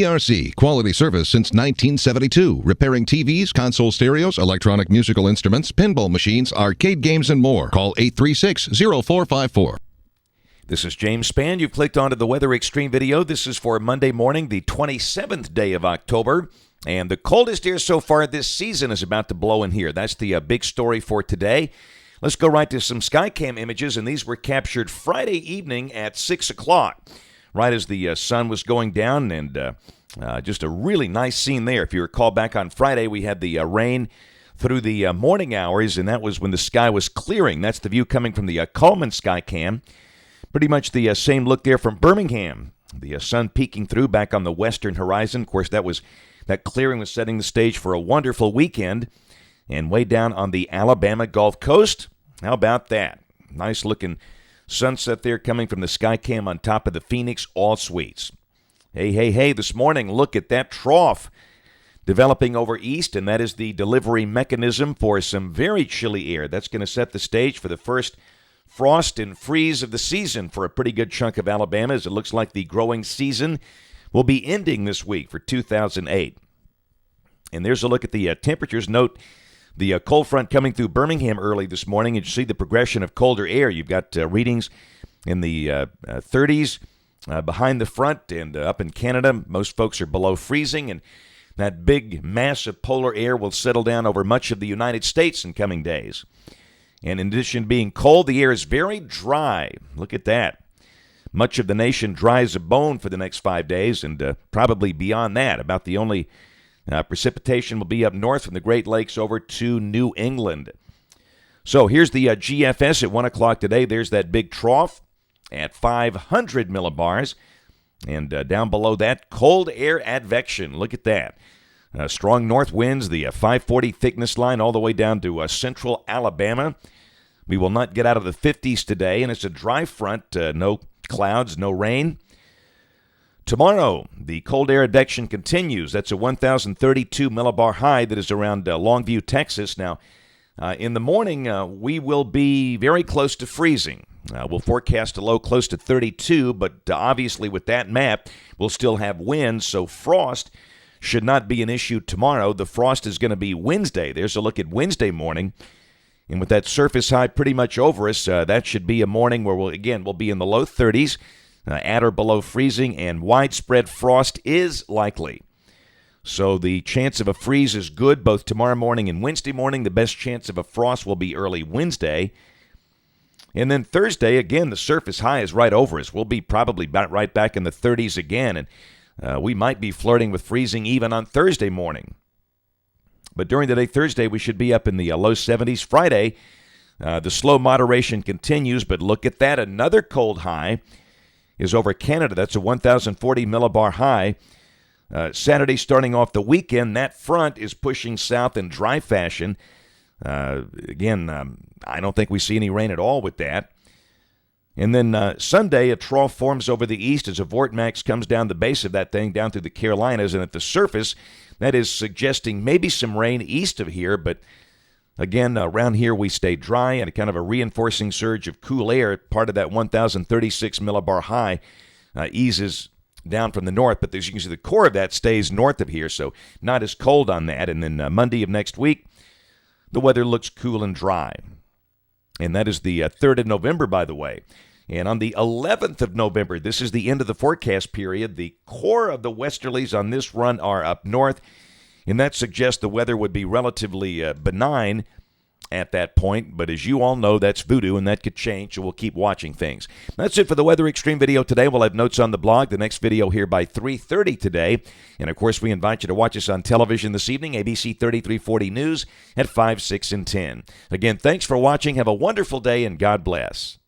ERC, quality service since 1972. Repairing TVs, console stereos, electronic musical instruments, pinball machines, arcade games, and more. Call 836-0454. This is James Spann. You've clicked onto the Weather Xtreme video. This is for Monday morning, the 27th day of October. And the coldest air so far this season is about to blow in here. That's the big story for today. Let's go right to some Skycam images, and these were captured Friday evening at 6 o'clock, right as the sun was going down, and just a really nice scene there. If you recall back on Friday, we had the rain through the morning hours, and that was when the sky was clearing. That's the view coming from the Coleman Skycam. Pretty much the same look there from Birmingham. The sun peeking through back on the western horizon. Of course, that clearing was setting the stage for a wonderful weekend. And way down on the Alabama Gulf Coast, how about that? Nice looking sunset there coming from the Skycam on top of the Phoenix All Suites. Hey, this morning, look at that trough developing over east, and that is the delivery mechanism for some very chilly air. That's going to set the stage for the first frost and freeze of the season for a pretty good chunk of Alabama, as it looks like the growing season will be ending this week for 2008. And there's a look at the temperatures. Note the cold front coming through Birmingham early this morning, and you see the progression of colder air. You've got readings in the 30s behind the front, and up in Canada, most folks are below freezing, and that big mass of polar air will settle down over much of the United States in coming days. And in addition to being cold, the air is very dry. Look at that. Much of the nation dry as a bone for the next 5 days, and probably beyond that. About the only precipitation will be up north from the Great Lakes over to New England. So here's the GFS at 1 o'clock today. There's that big trough at 500 millibars. And down below that, cold air advection. Look at that. Strong north winds, the 540 thickness line all the way down to central Alabama. We will not get out of the 50s today, and it's a dry front, no clouds, no rain. Tomorrow, the cold air advection continues. That's a 1,032 millibar high that is around Longview, Texas. Now, in the morning, we will be very close to freezing. We'll forecast a low close to 32, but obviously with that map, we'll still have winds, so frost should not be an issue tomorrow. The frost is going to be Wednesday. There's a look at Wednesday morning. And with that surface high pretty much over us, that should be a morning where we'll be in the low 30s, at or below freezing, and widespread frost is likely. So the chance of a freeze is good both tomorrow morning and Wednesday morning. The best chance of a frost will be early Wednesday. And then Thursday, again, the surface high is right over us. We'll be probably right back in the 30s again, and we might be flirting with freezing even on Thursday morning. But during the day Thursday, we should be up in the low 70s. Friday, the slow moderation continues, but look at that. Another cold high is over Canada. That's a 1,040 millibar high. Saturday, starting off the weekend, that front is pushing south in dry fashion. Again, I don't think we see any rain at all with that. And then Sunday, a trough forms over the east as a vortex comes down the base of that thing down through the Carolinas, and at the surface, that is suggesting maybe some rain east of here, but again, around here we stay dry and a kind of a reinforcing surge of cool air. Part of that 1,036 millibar high eases down from the north, but as you can see, the core of that stays north of here, so not as cold on that. And then Monday of next week, the weather looks cool and dry. And that is the 3rd of November, by the way. And on the 11th of November, this is the end of the forecast period. The core of the westerlies on this run are up north, and that suggests the weather would be relatively benign at that point. But as you all know, that's voodoo, and that could change, so we'll keep watching things. That's it for the Weather Xtreme video today. We'll have notes on the blog. The next video here by 3:30 today. And, of course, we invite you to watch us on television this evening, ABC 3340 News at 5, 6, and 10. Again, thanks for watching. Have a wonderful day, and God bless.